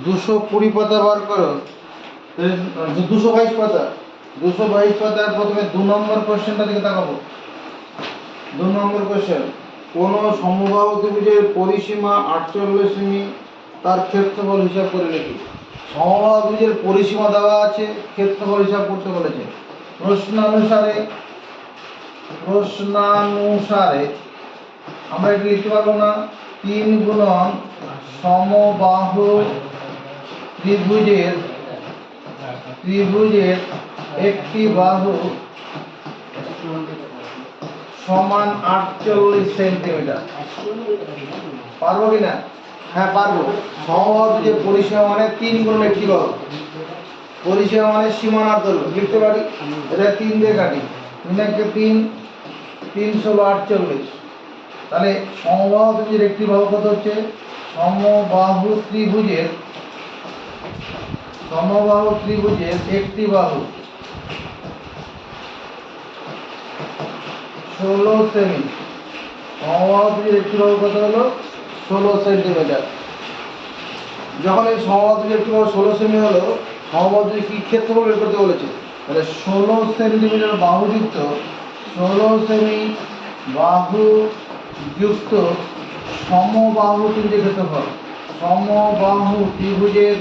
220 পাতা বার করো, 222 পাতা, 222 পাতার প্রথমে 2 নম্বর কোশ্চেনটা দিকে তাকাবো। 2 নম্বর কোশ্চেন, কোন সমবাহু ত্রিভুজের পরিসীমা 48 সেমি, তার ক্ষেত্রফল হিসাব করে লিখি। সমবাহু ত্রিভুজের পরিসীমা দেওয়া আছে, ক্ষেত্রফল হিসাব করতে বলেছে। প্রশ্নানুসারে আমরা এটা লিখতে পারবো না। 3 গুণন সমবাহু ত্রিভুজের একটি বাহু সমান 48 সেন্টিমিটার। পারবো কিনা? হ্যাঁ পারবো। সমবাহু ত্রিভুজের পরিসীমা মানে 3 গুণন একটি বাহু। পরিসীমা মানে সীমানার দৈর্ঘ্য লিখতে পারি। এটা 3 দিয়ে কাটি, 3 × 3 3 = 48। তাহলে সমবাহু ত্রিভুজের একটি বাহু কত হচ্ছে? সমবাহু ত্রিভুজের একটি বাহু 16 সেমি। সমবাহু ত্রিভুজের একটি বাহু কত হলো? 16 সেন্টিমিটার। যখন এই সমবাহু ত্রিভুজের একটি বাহু 16 সেমি হলো, সমবাহু ত্রিভুজের কি ক্ষেত্রফল বের করতে বলেছে? তাহলে 16 সেন্টিমিটার বাহুযুক্ত 16 সেমি বাহু যুক্ত সমবাহু ত্রিভুজের ক্ষেত্রফল। সমবাহু ত্রিভুজের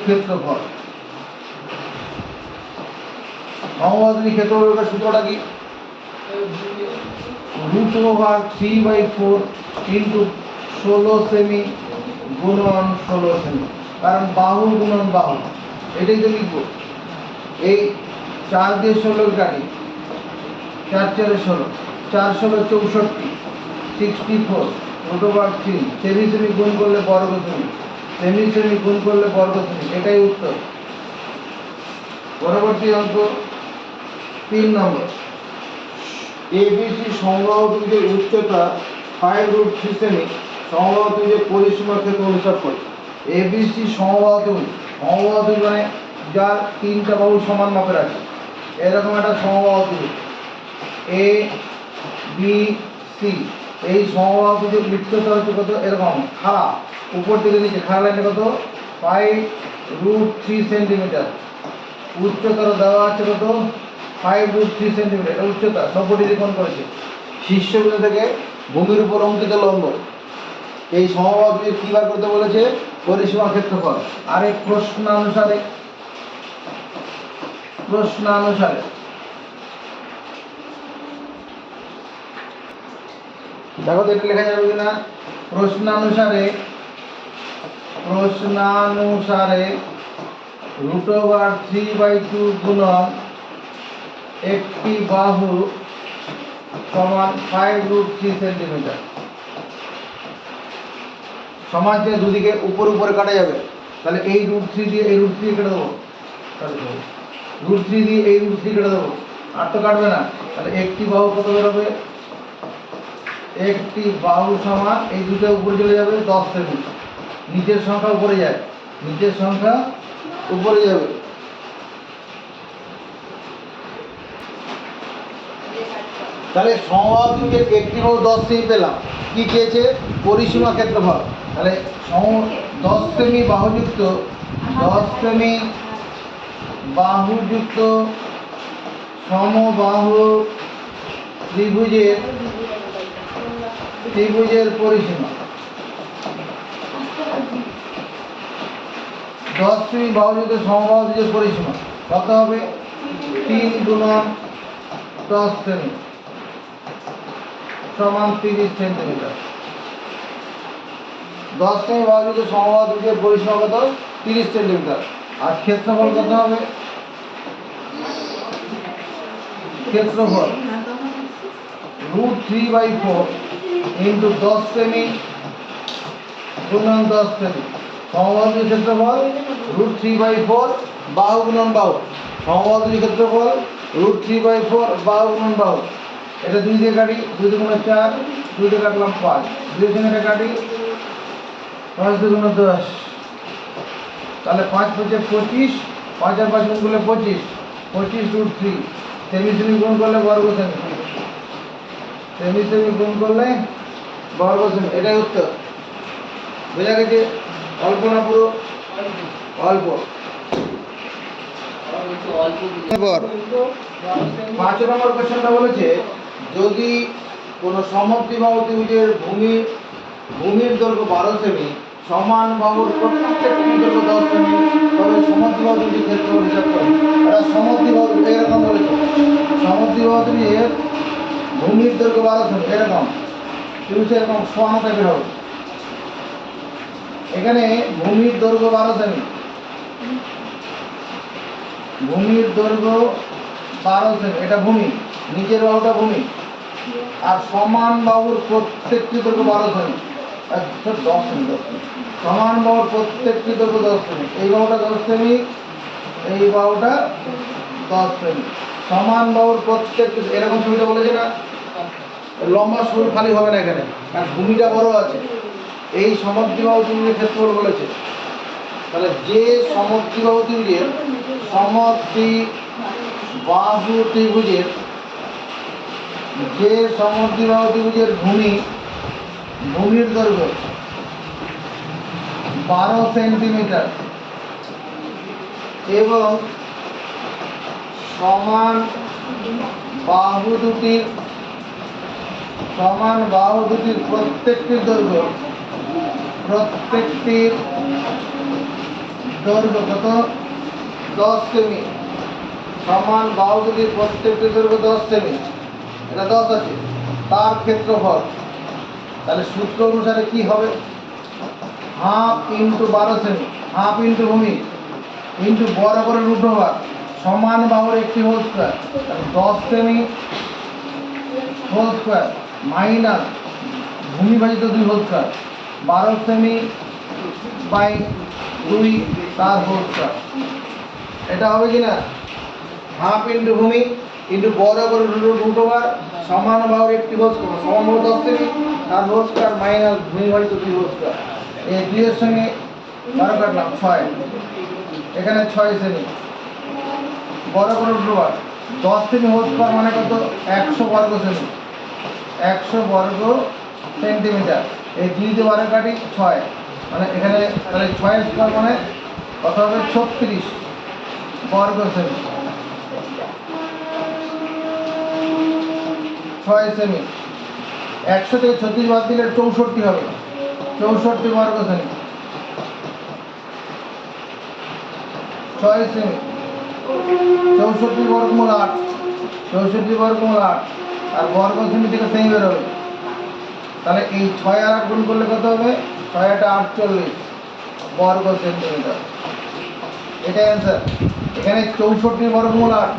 ক্ষেত্রফল। সমবাহু ত্রিভুজের ক্ষেত্রফলের সূত্রটা কি? √3/4 ইন্টু 16 সেমি গুণন 16 সেমি। কারণ বাহু গুণন বাহু, এটাই তো লিখবো। এই 4 দিয়ে 16 কাটি, 4 × 4 = 16, 4 × 16 = 64, 64 √3। সেমি সেমি গুণ করলে বর্গ সেমি, সেমি সেমি গুণ করলে বর্গ সেমি, এটাই উত্তর। পরবর্তী অঙ্ক 3 নম্বর। ABC সমবাহু ত্রিভুজের উচ্চতা 5√3 সেমি, সমবাহু ত্রিভুজের পরিসীমার ক্ষেত্রফল হিসাব করে। ABC সমবাহু ত্রিভুজ মানে যার 3টা বাহু সমান মাপের আছে, এরকম একটা সমবাহু ত্রিভুজ A B C। এই সমবাহু ত্রিভুজের উচ্চতা হচ্ছে কত? এরকম খাড়া, উপর থেকে নিচে খাড়া লাইনটা কত? 5√3 সেন্টিমিটার। উচ্চতা দেওয়া আছে কত? 5√3 সেন্টিমিটার। এটা উচ্চতা 90 ডিগ্রি কোণ করেছে শীর্ষবিন্দু থেকে ভূমির উপর অঙ্কিত লম্ব। এই সমবাহু ত্রিভুজের কি বার করতে বলেছে? পরিসীমা ক্ষেত্রফল। আর এই প্রশ্নানুসারে দেখো তো এটা লেখা যাবে কিনা। প্রশ্নানুসারে √3/2 গুণন একটি বাহু সমান 5√3 সেন্টিমিটার। সমান যে দুদিকে উপরে কাটা যাবে, তাহলে এই √3 দিয়ে এই √3 কেটে দেবো, √3 দিয়ে এই √3 কেটে দেবো, আর তো কাটবে না। তাহলে একটি বাহু কত বেরোবে? একটি বাহু সমান এই দুটো উপরে চলে যাবে 10 সেমি। নিচের সংখ্যা উপরে যায়, নিচের সংখ্যা উপরে যাবে। তাহলে সমবাহু ত্রিভুজের একটি বাহু 10 সেমি পেলাম। কি চেয়েছে? পরিসীমা ক্ষেত্রফল। তাহলে 10 সেমি বাহুযুক্ত 10 সেমি বাহুযুক্ত সমবাহু ত্রিভুজের পরিসীমা। 10 সেমি বাহুযুক্ত সমবাহু ত্রিভুজের পরিসীমা কত হবে? 3 × 10 সেমি সমান 30 সেন্টিমিটার। 10 সেমি বাহুযুক্ত সমবাহু ত্রিভুজের পরিসীমা কত? 30 সেন্টিমিটার। আর ক্ষেত্রফল কত হবে? ক্ষেত্রফল √3/4 ইন্টু 10 সেমি গুণন 10 সেমি। সমবাহু ত্রিভুজের ক্ষেত্রফল √3/4 বাহু গুণন বাহু। সমবাহু ত্রিভুজের ক্ষেত্রফল √3/4 বাহু গুণন বাহু। এটা 2 দিয়ে কাটি, 2 × 4, 2 দিয়ে কাটলাম 5, 2 দিয়ে এটা কাটি, 5 × 2 = 10। তাহলে 5 × 5 = 25, 5 আর 5 গুণ করলে 25, 25√3। সেমি সেমি গুণ করলে বর্গ সেমি, সেমি সেমি গুণ করলে বর্গ সেমি, এটাই উত্তর। বোঝা গেছে? অল্প না পুরো? অল্প। এবার 5 নম্বর কোশ্চেনটা বলেছে, যদি কোনো সমদ্বিবাহু ত্রিভুজের ভূমির দৈর্ঘ্য 12 সেমি, সমান বাহুর প্রত্যেকটি দৈর্ঘ্য 10 সেমি, তবে সমদ্বিবাহু ত্রিভুজের ক্ষেত্রফল হিসাব করে। এটা সমদ্বিবাহু এরকম বলেছে, সমদ্বিবাহু ত্রিভুজের ভূমির দৈর্ঘ্য 12 সেমি, এরকম ত্রিভুজ এরকম সোয়ানো টাইপের হবে। এখানে ভূমির দৈর্ঘ্য 12 সেমি, ভূমির দৈর্ঘ্য 12 সেমি, এটা ভূমি, নিচের বাহুটা ভূমি, আর সমান বাহুর প্রত্যেকটি দৈর্ঘ্য 12 সেমি, 10 সেমি, সমান বাহুর প্রত্যেকটি দৈর্ঘ্য 10 সেমি। এই বাহুটা 10 সেমি, এই বাহুটা 10 সেমি। সমান বাহুর প্রত্যেকটি, এরকম ছবিটা বলেছে না, লম্বা সরু খালি হবে না এখানে, কারণ ভূমিটা বড় আছে। এই সমদ্বিবাহু ত্রিভুজের ক্ষেত্রফল বলেছে। তাহলে যে সমদ্বিবাহু ত্রিভুজের সমদ্বিবাহু ত্রিভুজের যে সমদ্বিবাহু ত্রিভুজের ভূমির দৈর্ঘ্য 12 সেন্টিমিটার এবং সমান বাহু দুটির প্রত্যেকটির দৈর্ঘ্য কত? 10 সেমি। সমান বাহু দুটির প্রত্যেকটির দৈর্ঘ্য 10 সেমি, এটা 10 আছে, তার ক্ষেত্রফল। তাহলে সূত্র অনুসারে কি হবে? হাফ ইন্টু 12 সেমি, হাফ ইন্টু ভূমি ইন্টু বরাবরের রুট ওভার সমান বাহুর একটি হোল স্কোয়ার, 10 সেমি হোল স্কোয়ার মাইনাস ভূমি ভাজিত 2 হোল স্কোয়ার, 12 সেমি বাই 2 তার হোল স্কোয়ার। এটা হবে কি না? হাফ ইন্টু ভূমি ইন্টু বরাবরের রুট ওভার সমান বাহুর একটি হোল স্কোয়ার, সমান বাহু 10 সেমি তার হোল স্কোয়ার মাইনাস ভূমি ভাজিত 2 হোল স্কোয়ার। এই 2 এর সঙ্গে 12 কাটলাম, 6, এখানে 6 সেমি বরাবর রুট ওভার 10 সেমি হোল স্কোয়ার মানে কত? 100 বর্গ সেমি, 100 বর্গ সেন্টিমিটার। এই 2 দিয়ে 12 কাটি 6, মানে এখানে তাহলে 6 স্কোয়ার মানে কত হবে? 36 বর্গ সেমি, 6 সেমি। 100 থেকে 36 বাদ দিলে 64 হবে, 64 বর্গ সেমি, 6 সেমি। 64 বর্গমূল 8, 64 বর্গমূল 8, আর বর্গ সেমি থেকে সেমি বেরোবে। তাহলে এই 6 আর 8 গুণ করলে কত হবে? 6 8 48 বর্গ সেন্টিমিটার। এটাই অ্যান্সার। এখানে 64 বর্গমূল 8,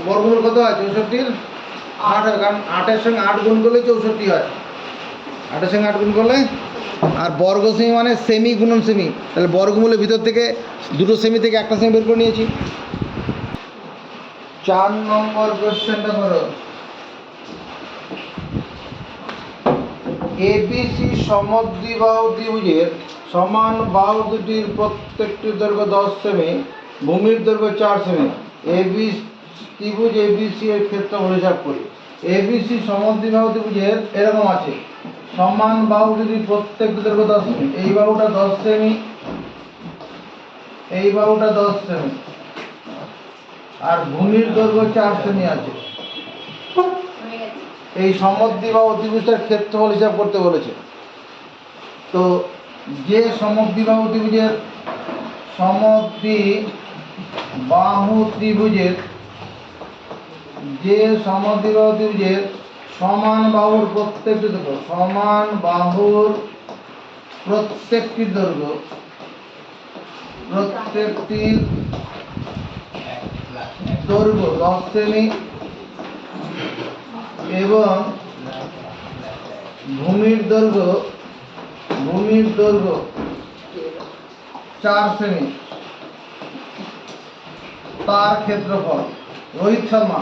বর্গমূল কত হয়? 64 8 হয়, কারণ 8 এর সঙ্গে 8 গুণ করলে 64 হয়, 8 এর সঙ্গে 8 গুণ করলে। আর বর্গ সেমি মানে সেমি গুণন সেমি, তাহলে বর্গমূলের ভিতর থেকে দুটো সেমি থেকে একটা সেমি বের করে নিয়েছি। 4 নম্বর কোশ্চেনটা করো। এবিসি সমদ্বিবাহু ত্রিভুজের সমান বাহু দুটির প্রত্যেকটির দৈর্ঘ্য 10 সেমি, ভূমির দৈর্ঘ্য 4 সেমি। ত্রিভুজ এবিসি এর ক্ষেত্রফল হিসাব করি। এবিসি সমদ্বিবাহু ত্রিভুজের এরকম আছে, সমান বাহু দুটির প্রত্যেকটি দৈর্ঘ্য 10 সেমি, এই বাহুটা 10 সেমি, এই বাহুটা 10 সেমি, আর ভূমির দৈর্ঘ্য 4 সেমি আছে। এই সমদ্বিবাহু ত্রিভুজের ক্ষেত্রফল হিসাব করতে বলেছে। তো যে সমদ্বিবাহু ত্রিভুজের সমান বাহুর প্রত্যেকটির দৈর্ঘ্য দৈর্ঘ্য 10 সেমি এবং ভূমির দৈর্ঘ্য 4 সেমি, তার ক্ষেত্রফল। রোহিত শর্মা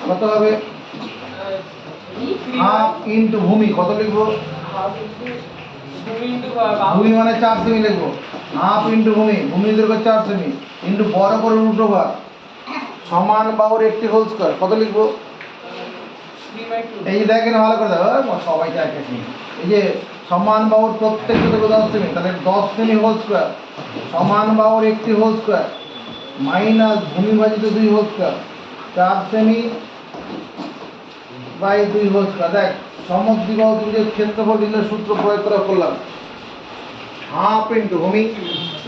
কত হবে? হাফ ইন্টু ভূমি, কত লিখবো? ভূমি মানে 4 সেমি লিখবো, হাফ ইন্টু ভূমির দৈর্ঘ্য 4 সেমি ইন্টু বরাবর রুট ওভার সমান বাহুর একটি হোল স্কোয়ার, কত লিখবো? এই যে দেখেন ভালো করে দেখো সবাই চাইছে এই যে সমান বাহুর প্রত্যেকটা থেকে 10 সেমি, তাহলে 10 সেমি হোল স্কোয়ার সমান বাহুর একটি হোল স্কোয়ার মাইনাস ভূমি ভাজিত 2 হোল স্কোয়ার 4 সেমি বাই 2 হোল স্কোয়ার। দেখ সমদ্বিবাহু ত্রিভুজের ক্ষেত্রফল নির্ণয়ের সূত্র প্রয়োগ করে করলাম হাফ ইন্টু ভূমি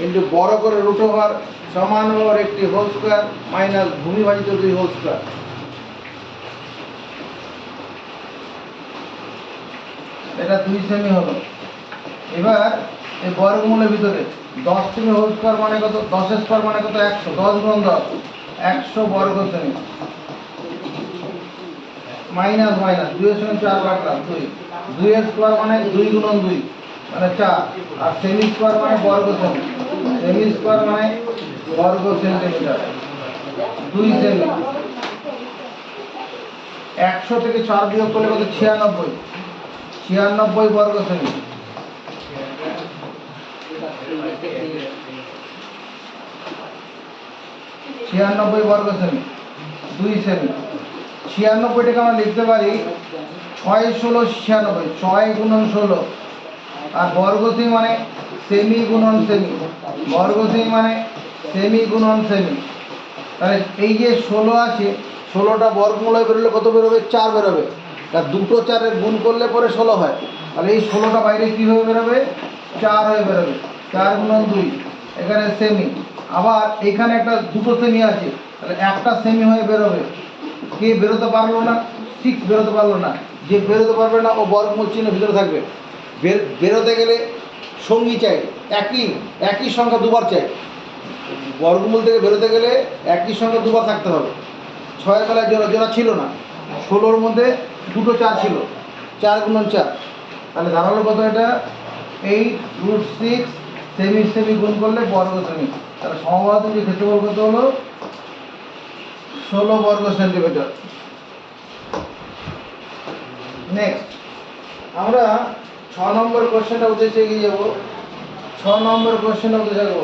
ইন্টু বড় করে রুট ওভার সমান বাহুর একটি হোল স্কোয়ার মাইনাস ভূমি ভাজিত 2 হোল স্কোয়ার। এটা 2 সেমি হলো। এবার এই বর্গমূলের ভিতরে 10 সেমি হোল স্কোয়ার মানে কত, 10 স্কোয়ার মানে কত 100, 10 গুণ 10 100 বর্গ সেমি মাইনাস মাইনাস 2 এর সঙ্গে 4 কাটলাম 2 এর স্কোয়ার মানে 2 গুণন 2 মানে 4 আর সেমি স্কোয়ার মানে বর্গ সেমি, সেমি স্কোয়ার মানে বর্গ সেন্টিমিটার 2 সেমি। 100 থেকে 4 বিয়োগ করলে কত 96, 96 বর্গ সেমি। ছিয়ানব্বই বর্গ সেমি 2 সেমি। 96টাকে আমরা লিখতে পারি 6 16 96, 6 গুণন 16 আর বর্গ সেমি মানে সেমি গুণন সেমি, বর্গ সেমি মানে সেমি গুণন সেমি। তাহলে এই যে 16 আছে 16টা বর্গমূলে বেরোলে কত বেরোবে 4 বেরোবে, আর দুটো 4-এর গুণ করলে পরে 16 হয়। তাহলে এই 16টা বাইরে কীভাবে বেরোবে 4 হয়ে বেরোবে, 4 গুণন 2 এখানে সেমি। আবার এখানে একটা দুটো সেমি আছে তাহলে একটা সেমি হয়ে বেরোবে। কে বেরোতে পারলো না 6 বেরোতে পারলো না, যে বেরোতে পারবে না ও বর্গমূল চিহ্ন ভিতরে থাকবে। বেরোতে গেলে সঙ্গী চাই, একই সংখ্যা দুবার চাই, বর্গমূল থেকে বেরোতে গেলে একই সংখ্যা দুবার থাকতে হবে। 6 বেলায় জোড়া ছিল না, 16-র মধ্যে দুটো 4 ছিল, 4 গুণন 4 তাহলে দাঁড়ালো কত এটা 8√6 সেমি সেমি গুণ করলে বর্গ সেমি। তাহলে সমবাহু ত্রিভুজের ক্ষেত্রফল কত হলো 16 বর্গ সেন্টিমিটার। নেক্সট আমরা 6 নম্বর কোশ্চেনটা উদ্দেশ্যে এগিয়ে যাব। 6 নম্বর কোশ্চেনটা উদ্দেশ্যে যাব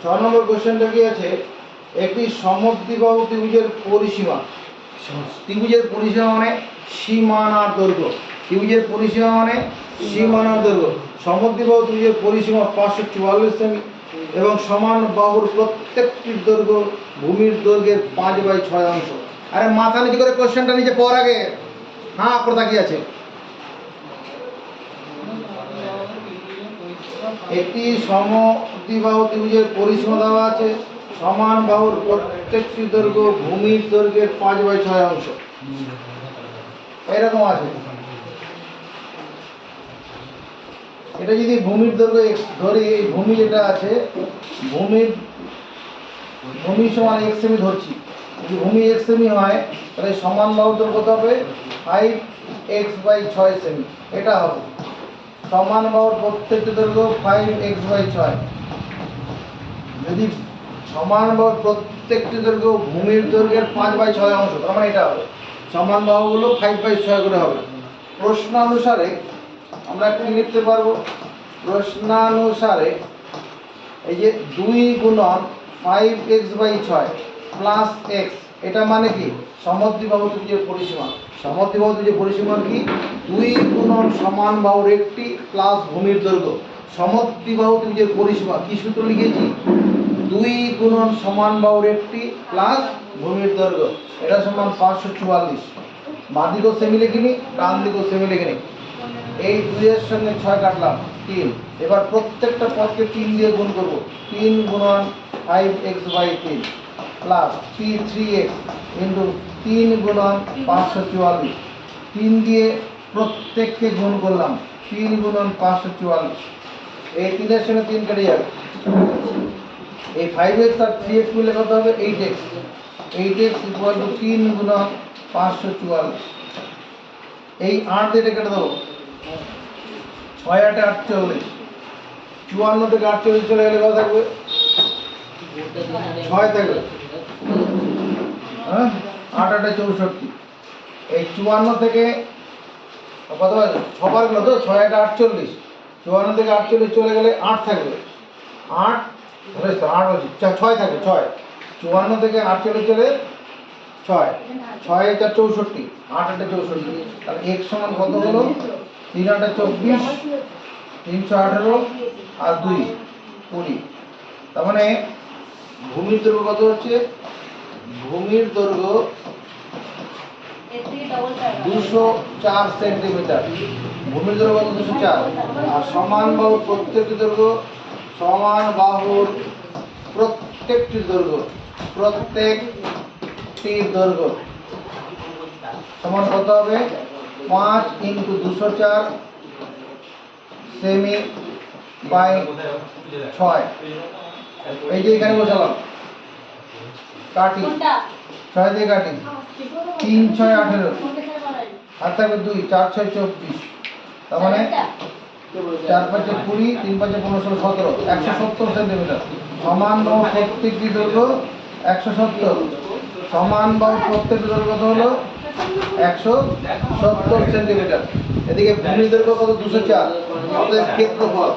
6 নম্বর কোশ্চেনটা কি আছে, একটি সমদ্বিবাহু ত্রিভুজের পরিসীমা, ত্রিভুজের পরিসীমা মানে সীমানার দৈর্ঘ্য, ত্রিভুজের পরিসীমা মানে সীমানার দৈর্ঘ্য। সমদ্বিবাহু ত্রিভুজের পরিসীমা 544 সেমি এবং সমান বাহুর প্রত্যেকটির দৈর্ঘ্য ভূমির দৈর্ঘ্যের 5/6 অংশ। আরে মাথা নিচু করে কোশ্চেনটা নিচে পড়ার আগে হ্যাঁ করে তাকিয়ে আছে। একটি সমদ্বিবাহু ত্রিভুজের পরিসীমা দেওয়া আছে, সমান বাহুর প্রত্যেকটি দৈর্ঘ্য ভূমির দৈর্ঘ্যের 5/6 অংশ এরকম আছে। এটা যদি ভূমির দৈর্ঘ্য ধরি, এই ভূমি যেটা আছে ভূমি সমান x সেমি ধরছি, যদি ভূমি x সেমি হয় তাহলে সমান বাহুর দৈর্ঘ্য কত হবে 5x/6 সেমি, এটা হবে সমান বাহুর প্রত্যেকটি দৈর্ঘ্য 5x/6। যদি সমান বাহুর প্রত্যেকটি দৈর্ঘ্য ভূমির দৈর্ঘ্যের 5/6 অংশ, তার মানে এটা হবে সমান বাহুগুলো 5/6 করে হবে। প্রশ্নানুসারে আমরা কি লিখতে পারবো, প্রশ্নানুসারে এই যে 2 গুণন 5x/6 প্লাস x, এটা মানে কি সমদ্বিবাহু ত্রিভুজের পরিসীমা। সমদ্বিবাহু ত্রিভুজের পরিসীমা কি 2 গুণন সমান বাহুর একটি প্লাস ভূমির দৈর্ঘ্য। সমদ্বিবাহু ত্রিভুজের পরিসীমা কি সূত্র লিখেছি 2 গুণন সমান বাহুর একটি প্লাস ভূমির দৈর্ঘ্য, এটা সমান 544। বাঁ দিকেও সেমি লিখিনি, ডান দিকেও সেমি লিখিনি। এই 2 এর সঙ্গে 6 কাটলাম 3, এবার প্রত্যেকটা পদকে 3 দিয়ে গুণ করব। 3 গুণন 5x/3 প্লাস 3x ইন্টু 3 গুণন 544, 3 দিয়ে প্রত্যেককে গুণ করলাম, 3 গুণন 544, এই 3 এর সঙ্গে 3 কেটে যাবে। এই 5x আর 3x মিলে কত হবে 8x, 8x ইকুয়াল টু 3 গুণন 544। এই 8 দিয়ে কেটে দেবো, 6 8 48, 54 থেকে 48 চলে গেলে কত থাকবে 6 থাকবে, হ্যাঁ 8 8 64। এই 54 থেকে কত হবে 6 বার গেল তো 6 8 48, 54 থেকে 48 চলে গেলে 8 থাকবে, 8 8 হচ্ছে 6 থাকবে 6, 54 থেকে 48 চলে ছয়, 6 × 4 64, 8 × 8 64, তাহলে x সমান কত হলো? 3 × 8 24, 318 আর 2 20। তার মানে ভূমির দৈর্ঘ্য কত হচ্ছে? ভূমির দৈর্ঘ্য 204 সেন্টিমিটার। ভূমির দৈর্ঘ্য কত? 204। আর সমান বাহুর প্রত্যেকটি দৈর্ঘ্য, সমান বাহুর প্রত্যেকটির দৈর্ঘ্য, প্রত্যেকটির দৈর্ঘ্য সমান কত হবে? 5 × 204 সেমি বাই 6। এই যে এখানে বসালাম, কাটি 6 দিয়ে কাটি, 3 × 6 = 18, আর থাকবে 2, 4 × 6 = 24। তার মানে 4 × 5 = 20, 3 × 5 = 15, 16, 17, 170 সেন্টিমিটার। সমান বাহু প্রত্যেকটি দৈর্ঘ্য 170, সমান বাহু প্রত্যেকটি দৈর্ঘ্য কত হলো? 170 সেন্টিমিটার। এদিকে ভূমির দৈর্ঘ্য কত? 204। অতএব ক্ষেত্রফল,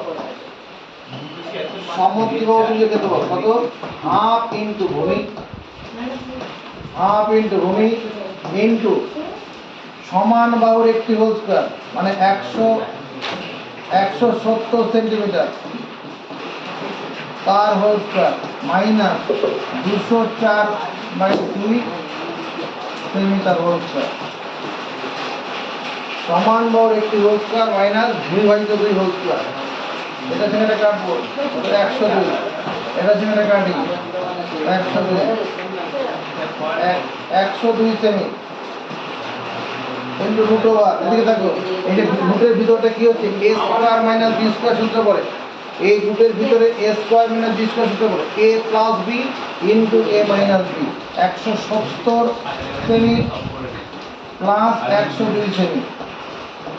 সমদ্বিবাহু ত্রিভুজের ক্ষেত্রফল কত? হাফ ইনটু ভূমি, হাফ ইনটু ভূমি ইনটু সমান বাহুর একটি হোল স্কয়ার, মানে 170 সেন্টিমিটার তার হোল স্কয়ার, মাইনাস 204/2 সেমি তার হোল স্কয়ার। সমান বাহুর একটি whole square minus 2/2 whole square. এটা সঙ্গে এটা কাটবো, 102। এটা সঙ্গে এটা কাটি, 102, 102 সেমি ইনটু রুট ওভার। এদিকে দেখো, এই যে রুটের ভিতরটা কি হচ্ছে? a square minus b square সূত্র পড়ে। এই রুটের ভিতরে a square minus b square সূত্র পড়ে, a plus b into a minus b। 170 semi plus 102 semi,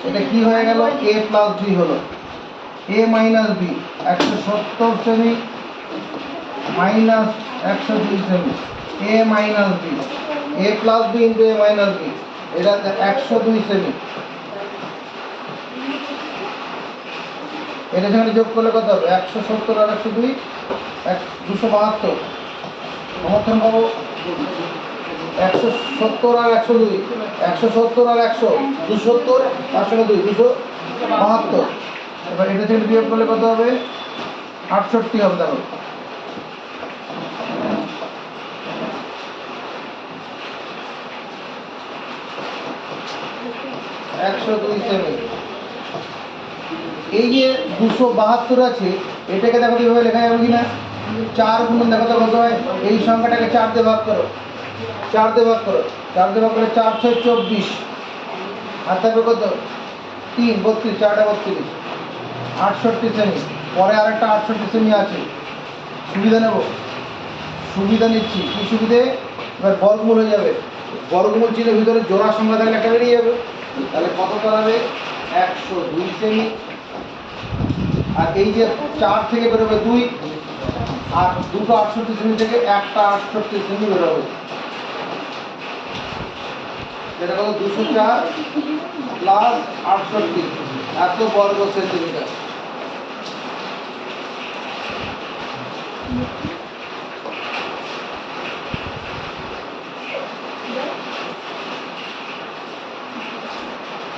এটা কি হয়ে গেল? a প্লাস b হলো a minus b। 170 semi minus 102 semi, a minus b, a plus b into a minus b, এটা 102 semi. এটা সেখানে যোগ করলে কত হবে? 170 আর 102, 272। সমর্থন পাবো 170 আর 102, 170 আর 100, 270, তার সঙ্গে 2, 272। এবার এটা থেকে বিয়োগ করলে কত হবে? 68 হবে। দেখো, এই যে 272 আছে, এটাকে দেখো কিভাবে লেখা যাবে কিনা? 4 গুণন, দেখো তো কত হয়? এই সংখ্যাটাকে 4 দিয়ে ভাগ করো, 4 দিয়ে ভাগ করো, 4 দিয়ে ভাগ করলে 4 × 6 = 24, আর থাকবে কত? 3, 32, 4 × 32, 68 সেমি। পরে আরেকটা 68 সেমি আছে। সুবিধা নেব, সুবিধা নিচ্ছি। কি সুবিধে? এবার বর্গমূল হয়ে যাবে, বর্গমূল চিহ্নের ভিতরে জোড়া সংখ্যা থাকলে একটা বেরিয়ে যাবে। তাহলে কত দাঁড়াবে? 102 সেমি। আর এই যে 4 থেকে বেরোবে 2, আর দুটো 68 সেমি থেকে একটা 68 সেমি বেরোবে, যেটা হলো 204 প্লাস 68, এত বর্গ সেন্টিমিটার।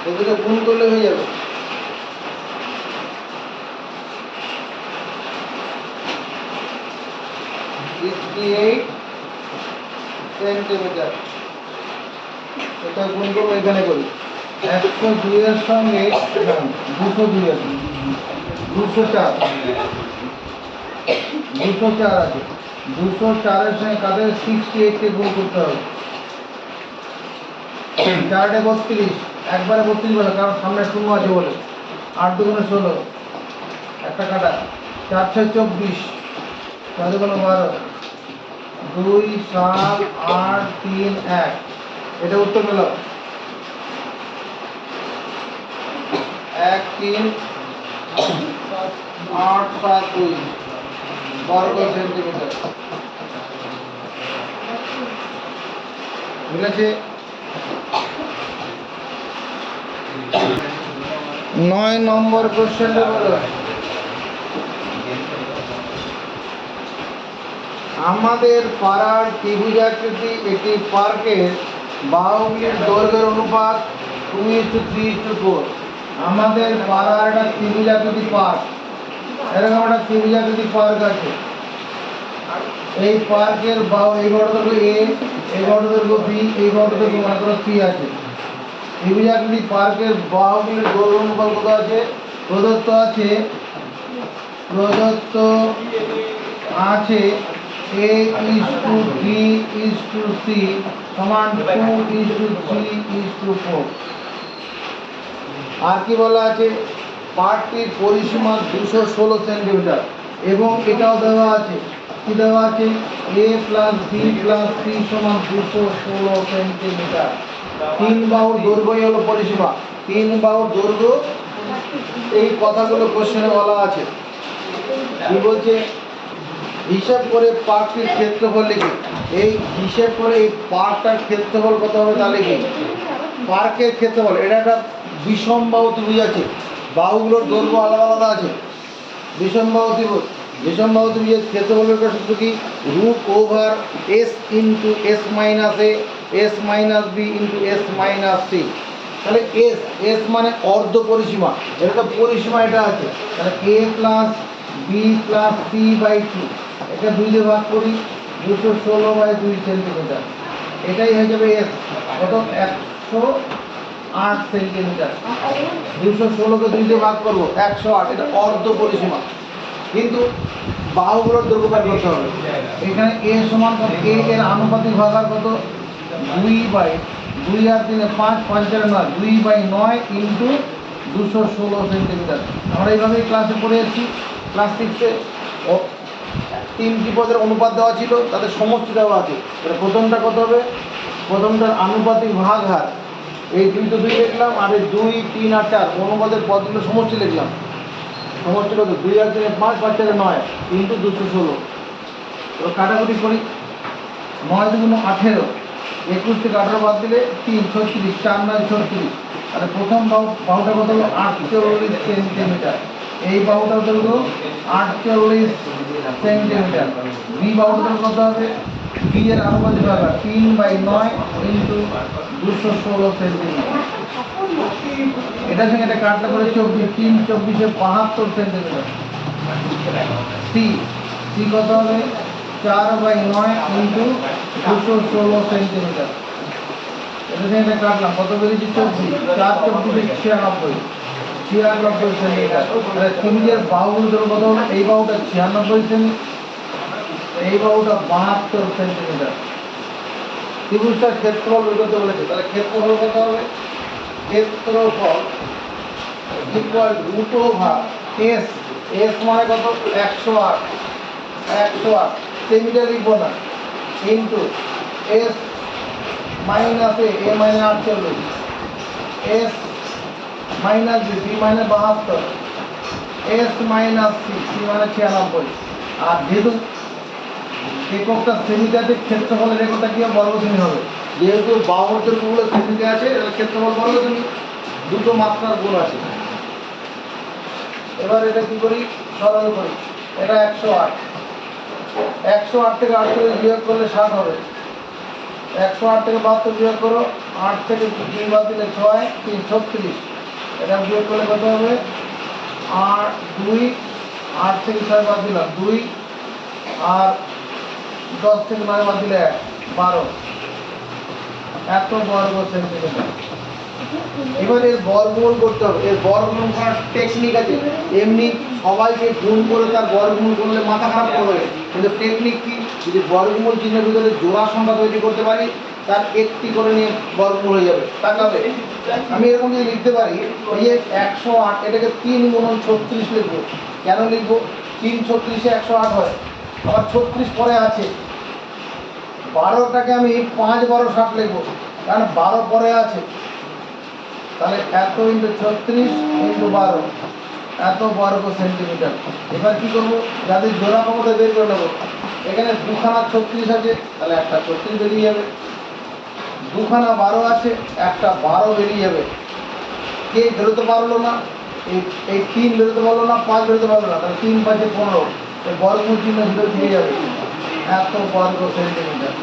এদিকে গুণ করলে হয়ে যাবে 68 সেন্টিমিটার। এটা গুণ করবো, এখানে করি 102 এর সঙ্গে 202 আছে, 204, 204 আছে, 204 এর সঙ্গে কাদের 68 কে গুণ করতে হবে। 4 × 32, একবারে 32 বলে, কারণ সামনে শূন্য আছে বলে। 8 × 2 = 16, একটা কাটা, 4 × 6 = 24, 4 × 2 = 12, 2, 7, 8, 3, 1। এটা উত্তর পেল 1, 3, 8, 7, 2 বর্গ সেন্টিমিটার। মিলেছে? 9 নম্বর কোশ্চেনটা বলো। আমাদের পাড়ার ত্রিভুজাকৃতি একটি পার্কের বাহুগুলির দৈর্ঘ্যের অনুপাত 2:3:4। আমাদের পাড়ার একটা ত্রিভুজাকৃতি পার্ক, এরকম একটা ত্রিভুজাকৃতি পার্ক আছে। এই পার্কের বাহু, এই বাহুটা দৈর্ঘ্য এ, এই বাহুটা দৈর্ঘ্য বি, এই বাহুটা দৈর্ঘ্য মনে করো সি আছে। ত্রিভুজাকৃতি পার্কের বাহুগুলির দৈর্ঘ্য অনুপাত কত আছে? প্রদত্ত আছে A:3:C সমান 2:3:4। আর কি বলা আছে? পার্কটির পরিসীমা 216 সেন্টিমিটার এবং এটাও দেওয়া আছে, কি দেওয়া আছে? A+B+C সমান 216 সেন্টিমিটার। 3 বাহুর দৈর্ঘ্যই হলো পরিসীমা, 3 বাহুর দৈর্ঘ্য। এই কথাগুলো কোশ্চেনে বলা আছে। কি বলছে? হিসাব করে পার্কটির ক্ষেত্রফল লিখি। এই হিসাব করে এই পার্কটার ক্ষেত্রফল কত হবে তা লিখি। পার্কের ক্ষেত্রফল, এটা একটা বিষম বাহু ত্রিভুজ আছে, বাহুগুলোর দৈর্ঘ্য আলাদা আলাদা আছে। বিষম বাহু ত্রিভুজ, বিষম বাহু ত্রিভুজের ক্ষেত্রফলের সূত্র কি? √S into S minus A S minus B into S minus C। তাহলে এস মানে অর্ধ পরিসীমা, এটা তো পরিসীমা এটা আছে। তাহলে A+B+C/2, এটা 2 দিয়ে ভাগ করি, 216/2 সেন্টিমিটার। এটাই হয়ে যাবে এস, কত? 108 সেন্টিমিটার। 216কে 2 দিয়ে ভাগ করবো, 108। এটা অর্ধ পরিসীমা, কিন্তু বাহুগুলোর দৈর্ঘ্য বের করতে হবে। এখানে এ সমান কত? এ এর আনুপাতিক ভাগার কত? 2/2 আর 3 5, 5 আর 9, 2/9 ইন্টু 216 সেন্টিমিটার। আমরা এইভাবেই ক্লাসে পড়ে এসেছি। ক্লাস 6-এ 3টি পদের অনুপাত দেওয়া ছিল, তাদের সমষ্টি দেওয়া আছে। তাহলে প্রথমটা কত হবে? প্রথমটার আনুপাতিক ভাগ হার, এই 2 তো 2 লিখলাম, আর এই 2, 3 আর 4 অনুপাতের পদগুলো সমষ্টি লিখলাম। সমষ্টি কত? 2 আর 3 5, 5 আর 9 ইন্টু 216। এবার কাটাকুটি করি। 9 2 18, 21 থেকে 18 বাদ দিলে 3, 36, 4 9 36। তাহলে প্রথম বাহুটা কত হলো? 48 সেন্টিমিটার। এই বাহুটার দৈর্ঘ্য 48 সেন্টিমিটার। বি বাহুটার কত হবে? বি এর আনুপাতিক ভাগ 3/9 ইন্টু 216 সেন্টিমিটার। এটার সঙ্গে এটা কাটলে করে 24, 3 24 72 সেন্টিমিটার। সি কত হবে? 4/9 ইন্টু 216 সেন্টিমিটার। এটা থেকে এটা কাটলাম, কত বেরিয়েছে? 24, 4 24 96 সেন্টিমিটার। তাহলে ত্রিভুজের বাহুগুলো কত হলো? এই বাহুটা 96 সেমি, এই বাহুটা 72 সেন্টিমিটার। ত্রিভুজটার ক্ষেত্রফল বের করতে বলেছে। তাহলে ক্ষেত্রফল কত হবে? ক্ষেত্রফল ইকুয়াল √S। এস মানে কত? 108 সেমিটার লিখবো না, ইন্টু এস মাইনাস এ মানে 48, এস মাইনাস বি মানে 72, এস মাইনাস সি মানে 96। আর যেহেতু এককটা সেমিতে আছে, ক্ষেত্রফলের এককটা কি হবে? বর্গ সেমি হবে। যেহেতু বাহুর দৈর্ঘ্যগুলো সেমিতে আছে, ক্ষেত্রফল বর্গ সেমি, দুটো মাত্রার গুণ আছে। এবার এটা কি করি? সরল করি। এটা 108, 108 থেকে 48 বিয়োগ করলে 7 হবে। 108 থেকে 72 বিয়োগ করো, 8 থেকে 2 বাদ দিলে 6, 3 36। এটা বিয়োগ করলে কত হবে? 8 2, 8 থেকে 6 বাদ দিলাম 2, আর 10 থেকে 9 বাদ দিলে 1, 12। এত বর্গ সেন্টিমিটার। এবার এর বর্গমূল করতে হবে। এর বর্গমূল করার টেকনিক আছে। এমনি সবাইকে গুণ করে তার বর্গমূল করলে মাথা খারাপ করবে, কিন্তু টেকনিক কি? যদি বর্গমূল চিহ্নের ভিতরে জোড়া সংখ্যা তৈরি করতে পারি, তার একটি করে নিয়ে বর্গমূল হয়ে যাবে। তাকাবে, আমি এরকম যদি লিখতে পারি, এই যে 108, এটাকে 3 গুণন 36 লিখবো। কেন লিখবো? 3 36-এ 108 হয়, আবার 36 পরে আছে। 12টাকে আমি 5 12 60 লিখবো, কারণ 12 পরে আছে। তাহলে এত ইন্টু 36 ইন্টু 12, এত বর্গ সেন্টিমিটার। এবার কি করবো? যাদের জোড়া ক্ষমতা বের করে নেবো। এখানে দুখানা 36 আছে, তাহলে একটা 36 বেরিয়ে যাবে। দুখানা 12 আছে, একটা 12 বেরিয়ে যাবে। কে বেরোতে পারলো না? এই 3 বেরোতে পারলো না, 5 বেরোতে পারলো না। তাহলে 3 5 15, এই বর্গমূল চিহ্ন ভিতরে থেকে যাবে। এত বর্গ সেন্টিমিটার।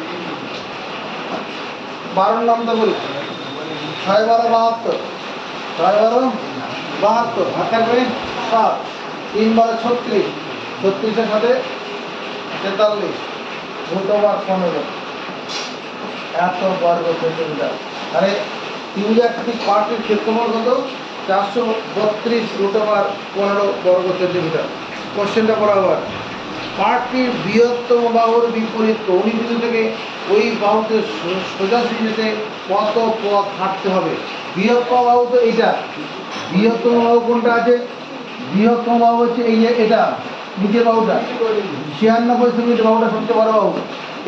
12 নামটা বলি, 6 12 72, 6 12 72, হাত থাকবে 7, 3 12 36, 36-এর সাথে 43, √ 15, এত বর্গ সেন্টিমিটার। তাহলে ত্রিভুজাকৃতিক পার্কের ক্ষেত্রফল কত? 432 √ 15 বর্গ সেন্টিমিটার। কোশ্চেনটা পড়া আবার, পার্কটির বৃহত্তম বাহুর বিপরীত কৌণিক বিন্দু থেকে ওই বাহুতে সোজাসুজি যেতে কত পথ হাঁটতে হবে? বৃহত্তম বাহু তো এইটা, বৃহত্তম বাহু কোনটা আছে? বৃহত্তম বাহু হচ্ছে এই যে এটা, নিচের বাহুটা 96 সেন্টিমিটার, বাহুটা সবচেয়ে বড় বাহু।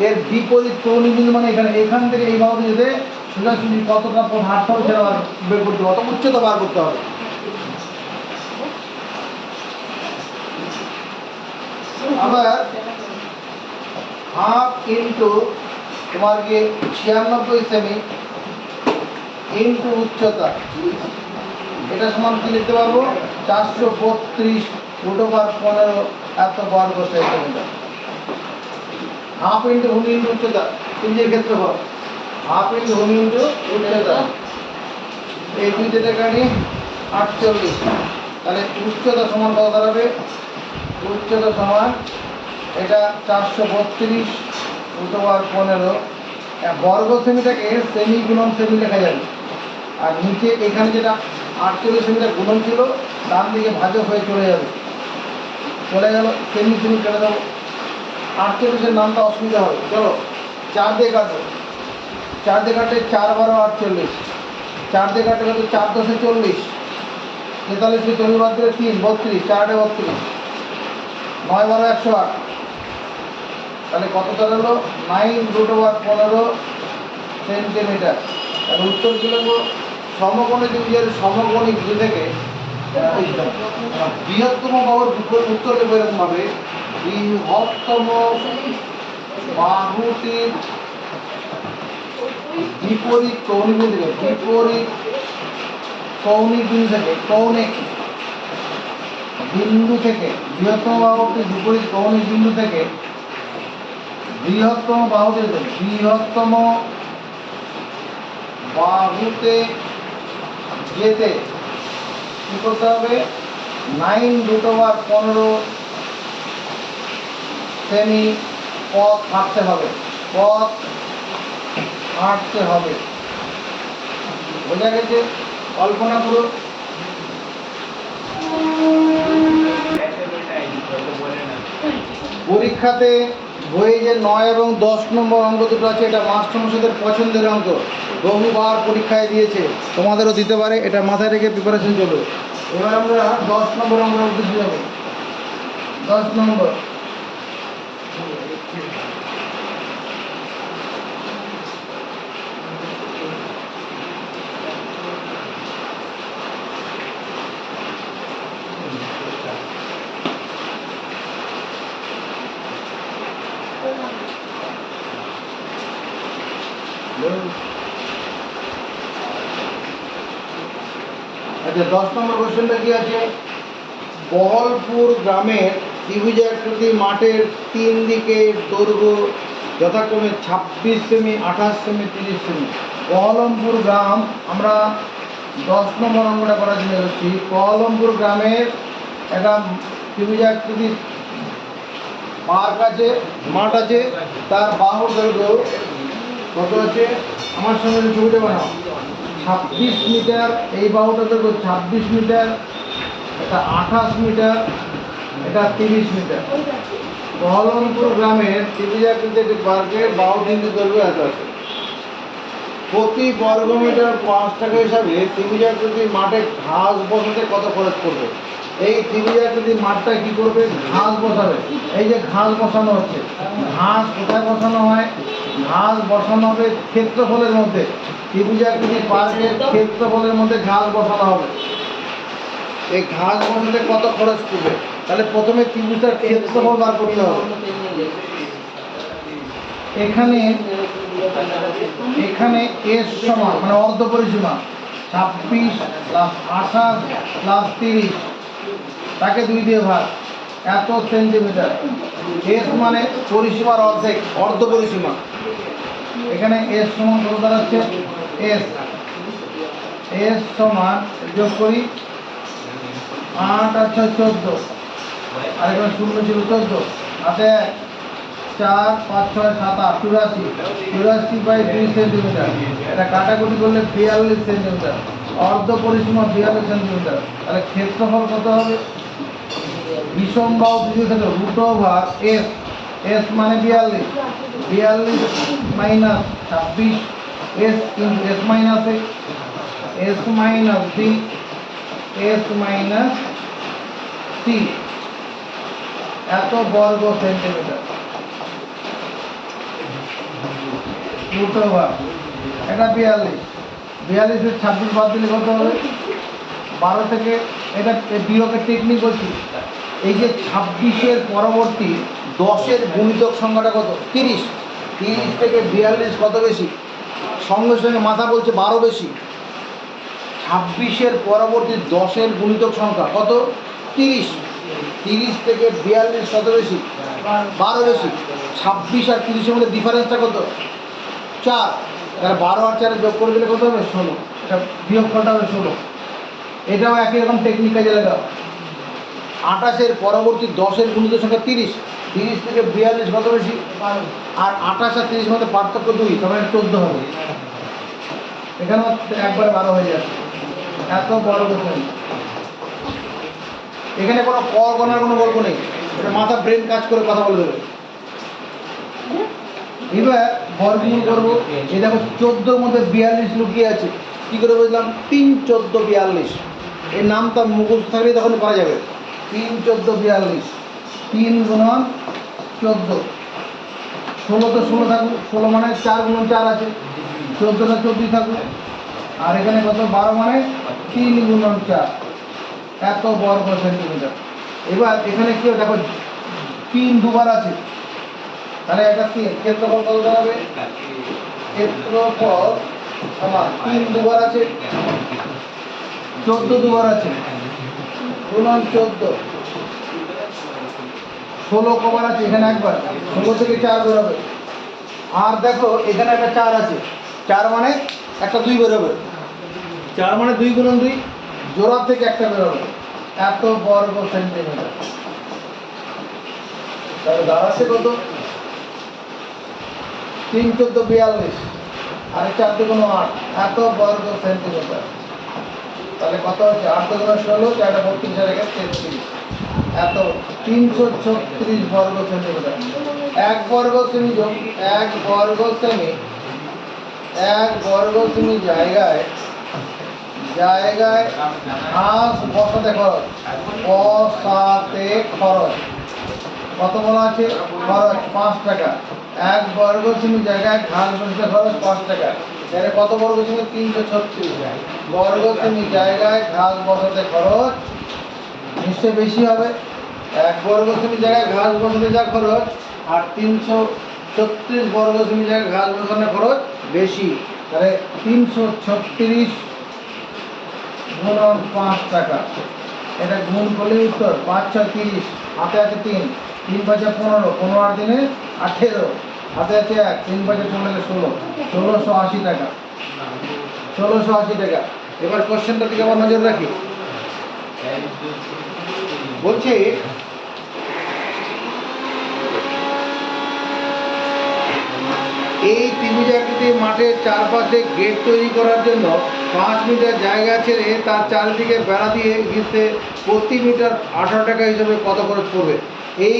এর বিপরীত কৌণিক বিন্দু মানে এখানে, এখান থেকে এই বাহুতে যেতে সোজাসুজি কতটা পথ হাঁটতে হবে সেটা বের করতে হবে, অত উচ্চতা বার করতে হবে। আবার হাফ ইন্টু তোমার গিয়ে 96 সেমি ইন্টু উচ্চতা, এটা সমান কি লিখতে পারবো? 432 √ 15 এত বর্গ সেন্টিমিটার। হাফ ইন্টু ভূমি ইন্টু উচ্চতা, তিনটের ক্ষেত্রফল, হাফ ইন্টু ভূমি ইন্টু উচ্চতা, এই দুইটা কাটি 48, তাহলে উচ্চতা সমান কত দাঁড়াবে? উচ্চতা সমান এটা 432 √ 15, বর্গ সেমিটাকে সেমি গুণন সেমি লেখা যাবে। আর নিচে এখানে যেটা 48 সেমিটার গুণন ছিল, ডান দিকে ভাজক হয়ে চলে যাবে, চলে গেল, সেমি সেমি কেটে দেবো। 48-এর নামটা অসুবিধা হবে। চলো 4 দিয়ে কাটবো, 4 দিয়ে কাটে 4 12 48, 4 দিয়ে কাটে কত? 4 10 40, 43 কে 40 বাদ দিলে 3 32, 4 32, 9 12 108, তাহলে কত দাঁড়ালো? 9 √ 15 সেন্টিমিটার। তাহলে উত্তর কি লিখবো? সমকোণী ত্রিভুজের সমকোণী বিন্দু থেকে বৃহত্তম বাহুর উত্তর লিখবো এরকম ভাবে, বৃহত্তম বাহুটির বিপরীত কৌণিক বিন্দু থেকে, বিপরীত কৌণিক বিন্দু থেকে, কৌণিক বিন্দু থেকে, বৃহত্তম বাহুটির বিপরীত কৌণিক বিন্দু থেকে বৃহত্তম বাহুতে, বৃহত্তম বাহুতে যেতে কি করতে হবে? 9 √ 15 সেমি পথ হাঁটতে হবে, পথ হাঁটতে হবে। বোঝা গেছে? কল্পনা করো, পরীক্ষাতে বইয়ে যে 9 এবং 10 নম্বর অঙ্ক দুটো আছে, এটা মাস্টার মশাইদের পছন্দের অঙ্ক, বহুবার পরীক্ষায় দিয়েছে, তোমাদেরও দিতে পারে, এটা মাথায় রেখে প্রিপারেশন চলবে। এবার আমরা 10 নম্বর অঙ্কের উদ্দেশ্যে যাব। 10 নম্বর, আচ্ছা 10 নম্বর কোশ্চেনটা কি আছে? বহলপুর গ্রামের ত্রিভুজাকৃতি মাঠের 3 দিকের দৈর্ঘ্য যথাক্রমে 26 সেমি, 28 সেমি, 30 সেমি। বহলমপুর গ্রাম, আমরা 10 নম্বর অঙ্কটা করার জন্য এসেছি। বহলমপুর গ্রামের একটা ত্রিভুজাকৃতি পার্ক আছে, মাঠ আছে, তার বাহুর দৈর্ঘ্য কত আছে? আমার সঙ্গে ছবিটা বানাও। 26 মিটার, এই বাহুটা দৈর্ঘ্য 26 মিটার, এটা 28 মিটার, এটা 30 মিটার। বহরমপুর গ্রামের ত্রিভুজাকৃতি একটি পার্কের বাহুটির দৈর্ঘ্য এত আছে। প্রতি বর্গমিটার 5 টাকা হিসাবে ত্রিভুজাকৃতি মাঠে ঘাস বসাতে কত খরচ করবে? এই ত্রিভুজাকৃতি মাঠটা কি করবে? ঘাস বসাবে। এই যে ঘাস বসানো হচ্ছে, ঘাস কোথায় বসানো হয়? ঘাস বসানো হবে ক্ষেত্রফলের মধ্যে, ত্রিভুজাকৃতি পার্কের ক্ষেত্রফলের মধ্যে ঘাস বসানো হবে। এই ঘাস বসাতে কত খরচ করবে? তাহলে প্রথমে ত্রিভুজটার ক্ষেত্রফল বার করতে হবে। এখানে এখানে এর সমান মানে অর্ধ পরিসীমা 26 + 28 + 30, তাকে 2 দিয়ে ভাগ, এত সেন্টিমিটার। এস মানে পরিসীমার অর্ধেক, অর্ধ পরিসীমা। এখানে এস সমান কত দাঁড়াচ্ছে? এস এস সমান যোগ করি 8 আর 6 14, আর এখানে শূন্য ছিল 14, হাতে 4 5 6 7 8 84, 84 বাই 2 সেন্টিমিটার। এটা কাটাকুটি করলে 42 সেন্টিমিটার। অর্ধ পরিসীমা 42 সেন্টিমিটার। তাহলে ক্ষেত্রফল কত হবে? বিষম বাহু ত্রিভুজের ক্ষেত্রে রুট ওভার এস, এস মানে 42, 42 মাইনাস 26, এস কিন্তু S minus S minus B, S minus C, এত বর্গ সেন্টিমিটার। রুট ওভার এটা 42, 42-এর 26 বাদ দিলে কত হবে? 12 থেকে, এটা বিয়োগের টেকনিক বলছি। এই যে 26-এর পরবর্তী 10-এর গুণিতক সংখ্যাটা কত? 30। 30 থেকে 42 কত বেশি? সঙ্গে সঙ্গে মাথা বলছে 12 বেশি। 26-এর পরবর্তী 10-এর গুণিতক সংখ্যা কত? 30। 30 থেকে 42 কত বেশি? 12 বেশি। 26 আর 30-এর মধ্যে ডিফারেন্সটা কত? 4। তাহলে 12 আর 4 যোগ করে দিলে কত হবে? 16। এটা বিয়োগ ফলটা হবে 16। এটাও একই রকম টেকনিক কাজে লাগাও। 28-এর পরবর্তী 10-এর গুণিতক সংখ্যা 30। 30 থেকে 42 কত বেশি? আর 28 আর 30-এর মধ্যে পার্থক্য 2, তবে 14 হবে। এখানে একবারে 12 হয়ে যাচ্ছে। এত বড় কথা। এখানে কোনো ক গণার কোনো গল্প নেই, এটা মাথা ব্রেন কাজ করে কথা বলে দেবে। এবার বর্গমূল করবো। এই দেখো 14-র মধ্যে 42 লুকিয়ে আছে। কী করে বুঝলাম? 3 14 42। এই নামটা মুখস্থ থাকলে তখন পারা যাবে। 3 14 42, 3 গুণন 14, 16 তো 16 থাকুক, 16 মানে 4 গুণন 4 আছে, 14টা 14 থাকুক, আর এখানে কত? 12 মানে 3 গুণন 4, এত বর্গ সেন্টিমিটার। এবার এখানে কি দেখো 3 দুবার আছে, তাহলে একটা 3, ক্ষেত্রফল কত দাঁড়াবে? ক্ষেত্রফল আমার 3 দুবার আছে, 14 দুবার আছে, গুণন 14, 16 কবার আছে? এখানে একবার, 16 থেকে 4 বেরোবে। আর দেখো এখানে একটা 4 আছে, 4 মানে একটা 2 বেরোবে, 4 মানে 2 গুণন 2, জোড়া থেকে একটা বেরোবে, এত বর্গ সেন্টিমিটার। তাহলে দাঁড়াচ্ছে কত? 3 14 42, আর 4 দুগুণ 8, এত বর্গ সেন্টিমিটার। তাহলে কত হচ্ছে? 8 দুগুণ 16, 4টা 32 আর 1 33, এত 336 বর্গ সেন্টিমিটার। 1 বর্গ সেমি যোগ 1 বর্গ সেমি, 1 বর্গ সেমি জায়গায় জায়গায় ঘাস বসাতে খরচ, বসাতে খরচ কত বলা আছে? খরচ 5 টাকা। 1 বর্গ সেমি জায়গায় ঘাস বসাতে খরচ 5 টাকা। তাহলে কত বর্গ সেমি? 336 বর্গ সেমি জায়গায় ঘাস বসাতে খরচ নিশ্চয় বেশি হবে। 1 বর্গ সেমি জায়গায় ঘাস বসাতে যা খরচ, আর 336 বর্গ সেমি জায়গায় ঘাস বসানো খরচ বেশি। তাহলে 336 গুণন 5 টাকা, এটা গুণ করলে উত্তর 5 6 30, হাতে আছে 3, 3 5 15, 15 আর 3 18, হাতে আছে 1, 3 5 16, 1680 টাকা, 1680 টাকা। এবার কোশ্চেনটার দিকে আবার নজর রাখি। বলছি এই ত্রিভুজাকৃতির মাঠের চারপাশে গেট তৈরি করার জন্য 5 মিটার জায়গা ছেড়ে তার চারিদিকে বেড়া দিয়ে ঘিরতে প্রতি মিটার 18 টাকা হিসেবে কত খরচ পড়বে? এই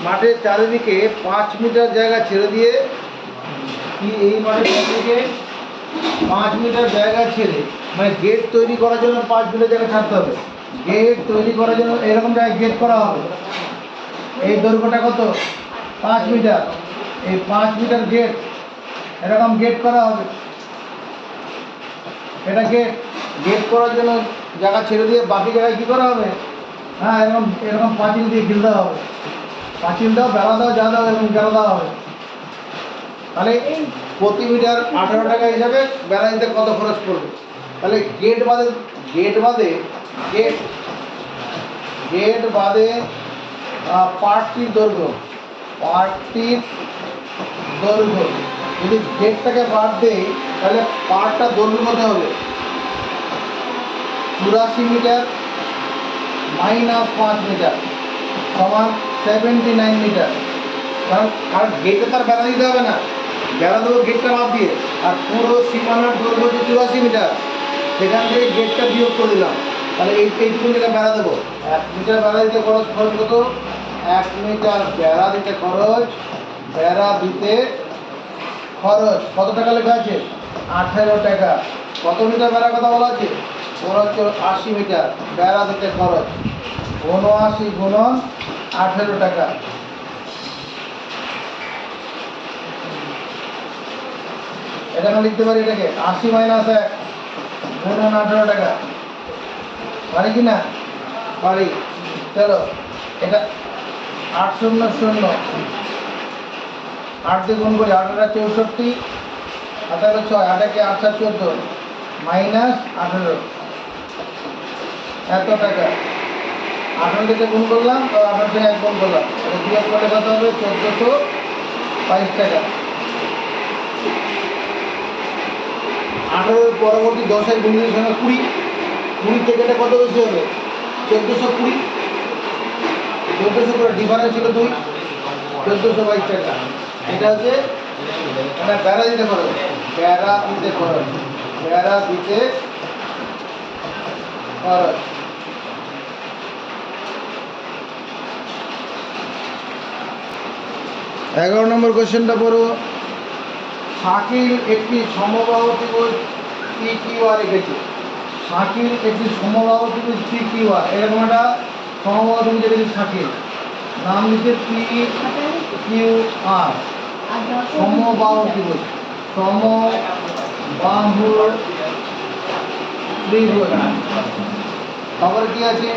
মাঠের চারিদিকে 5 মিটার জায়গা ছেড়ে দিয়ে, এই মাঠের চারিদিকে 5 মিটার জায়গা ছেড়ে, মানে গেট তৈরি করার জন্য 5 মিটার জায়গা ছাড়তে হবে। গেট তৈরি করার জন্য এরকম জায়গায় গেট করা হবে। এই দৈর্ঘ্যটা কত? 5 মিটার। এই 5 মিটার গেট, এরকম গেট করা হবে। এটা গেট, গেট করার জন্য জায়গা ছেড়ে দিয়ে বাকি জায়গায় কী করা হবে? হ্যাঁ, এরকম এরকম পাঁচিল দিয়ে ঘিরে দেওয়া হবে। পাঁচিল দাও, বেড়া দাও, যা দাও, এরকম বেড়া দেওয়া হবে। তাহলে প্রতি মিটার 18 টাকা হিসাবে বেড়া দিতে কত খরচ পড়বে? তাহলে গেট বাদে গেট বাদে পার্টটির দৈর্ঘ্য, পার্টটির দৈর্ঘ্য যদি গেটটাকে বাদ দেই তাহলে পার্টটা দৈর্ঘ্য কত হবে? 84 মিটার মাইনাস 5 মিটার সমান 79 মিটার। কারণ গেটে তার বেড়া দিতে হবে না, বেড়া দেবো গেটটা বাদ দিয়ে, আর পুরো সীমানার দৈর্ঘ্য হচ্ছে 84 মিটার, সেখান থেকে গেটটা বিয়োগ করে দিলাম, তাহলে এইটুকু জায়গায় বেড়া দেবো। 1 মিটার বেড়া দিতে খরচ কত? 1 মিটার বেড়া দিতে খরচ, বেড়া দিতে খরচ কত টাকা লেখা আছে? 18 টাকা। কত মিটার বেড়ার কথা বলা আছে? ওরা হচ্ছে 80 মিটার বেড়া দিতে খরচ, 79 গুণন 18 টাকা। এখানে লিখতে পারি এটাকে 80 মাইনাস 1 গুণন 18 টাকা। পারি কি না? পারি। চলো এটা 8 শূন্য 0, 8 দিয়ে গুণ করি, 8 × 64, 8 × 6, 8 × 8 = 14 মাইনাস 18 এত টাকা। 18 থেকে গুণ করলাম, তো 18 থেকে 1 গুণ করলাম, এটা বিয়োগ করলে কত হবে? 1422 টাকা। 18 পরবর্তী 10-এর গুণের সঙ্গে 20, 20 থেকে এটা কত বেশি হবে? 1420, 1400 করে ডিফারেন্স ছিল 2, 1422 টাকা। এটা হচ্ছে মানে বেড়া দিতে খরচ, বেড়া দিতে খরচ, বেড়া দিতে খরচ। 11 নম্বর কোশ্চেনটা পড়ো। শাকিল একটি সমবাহু ত্রিভুজ PQR রেখেছে। শাকিল একটি সমবাহু ত্রিভুজ PQR, এরকম একটা সমবাহু ত্রিভুজ রেখেছে শাকিল, নাম লিখে PQR, সমবাহু ত্রিভুজ, সমবাহু ত্রিভুজ। তারপরে কি আছে?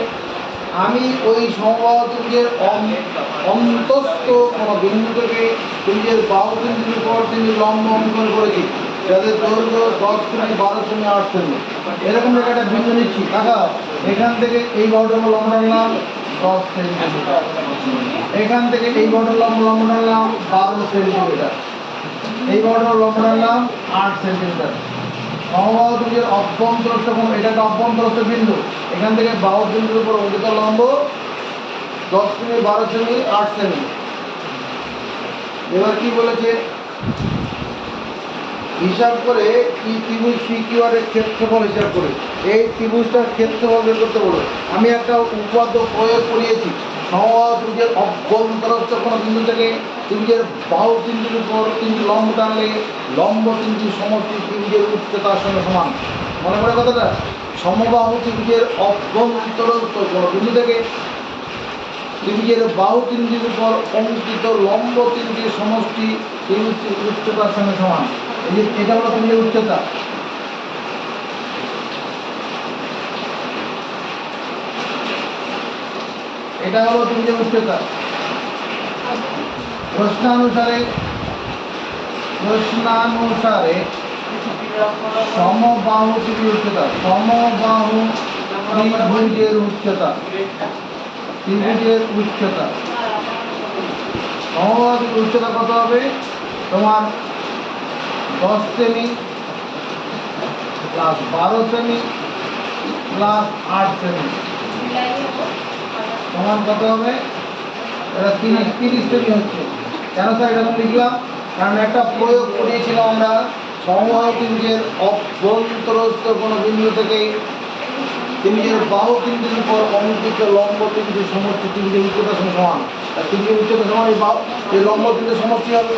আমি ওই সমবাহু ত্রিভুজের অন্তস্থ কোনো বিন্দু থেকে ত্রিভুজের বাহু বিন্দুর উপর তিনি লম্ব অঙ্কন করেছি, যাদের দৈর্ঘ্য 10 সেমি, 12 সেমি, 8 সেমি। এরকম একটা বিন্দু নিচ্ছি, দেখাও। এখান থেকে এই বাহুটার লম্ব টানলাম 10 সেন্টিমিটার, এখান থেকে এই বাহুটার লম্ব টানলাম 12 সেন্টিমিটার, এই বাহুটার লম্ব টানলাম 8 সেন্টিমিটার। সমবাহু ত্রিভুজের অভ্যন্তরস্থ কোণ, এটা একটা অভ্যন্তরস্থ বিন্দু, এখান থেকে বাহু বিন্দুর উপর অঙ্কিত লম্ব 10 সেমি, 12 সেমি, 8 সেমি। এবার কি বলেছে? হিসাব করে কি ত্রিভুজ PQR এর ক্ষেত্রফল হিসাব করে এই ত্রিভুজটার ক্ষেত্রফল বের করতে বলো। আমি একটা উপপাদ্য প্রয়োগ করিয়েছি, সমবাহু ত্রিভুজের অভ্যন্তরস্থ কোনো বিন্দু থেকে ত্রিভুজের বাহু বিন্দুর উপর 3 লম্ব টানলে লম্ব 3টি সমষ্টি ত্রিভুজের উচ্চতার সঙ্গে সমান। মনে পড়ে কথাটা? সমবাহু ত্রিভুজের অভ্যন্তরস্থ কোনো বিন্দু থেকে ত্রিভুজের বাহু 3টির উপর অঙ্কিত লম্ব 3টির সমষ্টি ত্রিভুজটির উচ্চতার সঙ্গে সমান। এই যে এটা হলো ত্রিভুজের উচ্চতা, এটা হলো ত্রিভুজের উচ্চতা। প্রশ্নানুসারে সমবাহু ত্রিভুজের উচ্চতা, সমবাহু ত্রিভুজের উচ্চতা, ত্রিভুজের উচ্চতা, সমবাহু ত্রিভুজের উচ্চতা কত হবে? তোমার 10 semi plus 12 semi plus 8 semi সমান কত হবে? এটা 30 সেমি হচ্ছে। কেন স্যার এরকম লিখলাম? কারণ একটা প্রয়োগ করিয়েছিলাম আমরা, সমবাহু ত্রিভুজের অভ্যন্তরস্থ কোনো বিন্দু থেকে ত্রিভুজের বাহু বিন্দুর উপর অঙ্কিত লম্ব 3টি সমষ্টি ত্রিভুজের উচ্চতার সঙ্গে সমান। আর ত্রিভুজের উচ্চতা সমান এই লম্ব 3টির সমষ্টি হবে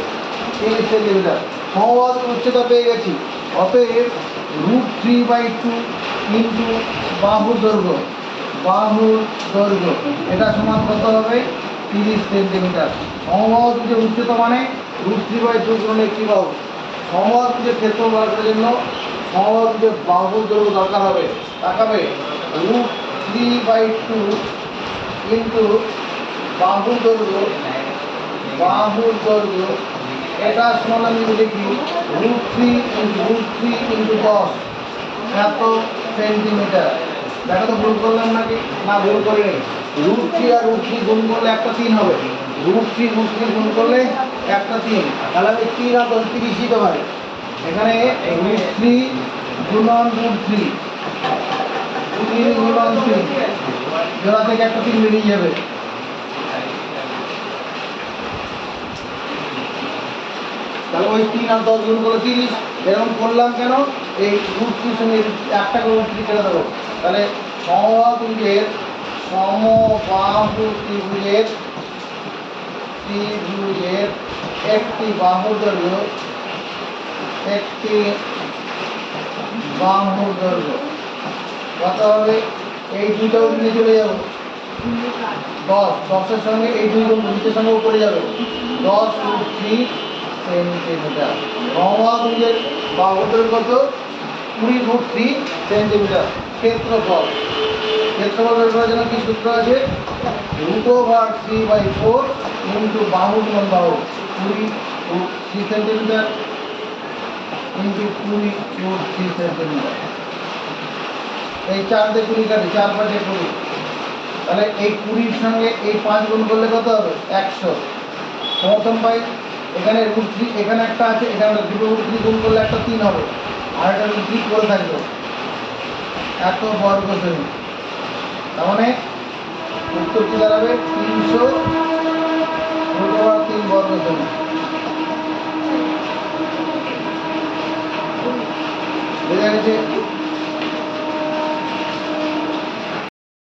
30 সেন্টিমিটার। সমবাহু উচ্চতা পেয়ে গেছি, অতএব √3/2 ইন্টু বাহুর দৈর্ঘ্য, বাহুর দৈর্ঘ্য এটা সমান কত হবে? 30 সেন্টিমিটার। সমবাহু ত্রিভুজের উচ্চতা মানে √3/2 গুণন একটি বাহু। সমবাহু ত্রিভুজের ক্ষেত্রফল বার করার জন্য সমবাহু ত্রিভুজের বাহুর দৈর্ঘ্য দরকার হবে, তাকাবে √3/2 ইন্টু বাহুর দৈর্ঘ্য, বাহুর দৈর্ঘ্য এটা সমান আমি লিখি √3 ইন্টু 10 এত সেন্টিমিটার। দেখো তো ভুল করলাম নাকি? না, ভুল করিনি। রুট থ্রি আর রুট থ্রি গুণ করলে একটা 3 হবে। রুট থ্রি গুণ করলে একটা 3, তাহলে আমি 3 আর 10 30 দিতে পারি। এখানে রুট থ্রি গুণন রুট থ্রি, 3 গুণন 3, জোড়া থেকে একটা 3 বেরিয়ে যাবে। তাহলে ওই 3 আর 10 গুণ করলে 30। এরকম করলাম কেন? এই রুট থ্রির সঙ্গে একটা করে রুট থ্রি কেটে দেবো। তাহলে সমবাহু ত্রিভুজের একটি বাহুর দৈর্ঘ্য কত হবে? এই দুটো নিয়ে চলে যাবো 10, 10-এর সঙ্গে এই দুটো নিচের সঙ্গে উপরে যাবে 10 √ 3 সেন্টিমিটার। সমবাহুর বাহুর দৈর্ঘ্য কত? 20 √ 3 সেন্টিমিটার। ক্ষেত্রফল বের করার জন্য কি সূত্র আছে? √3/4 ইন্টু বাহু গুণন বাহু, 20 √ 3 সেন্টিমিটার ইন্টু 20 √ 3 সেন্টিমিটার। এই 4 দিয়ে 20 কাটে, 4 × 5 = 20। তাহলে এই 20-র সঙ্গে এই 5 গুণ করলে কত হবে? 100। প্রথম পাই এখানে √3, এখানে একটা আছে, এখানে দুটো √3 গুণ করলে একটা 3 হবে, আর একটা √3 করে থাকবে। এত বর্গ সেমি। তার মানে উত্তর কি দাঁড়াবে? 300 √3 বর্গ সেমি।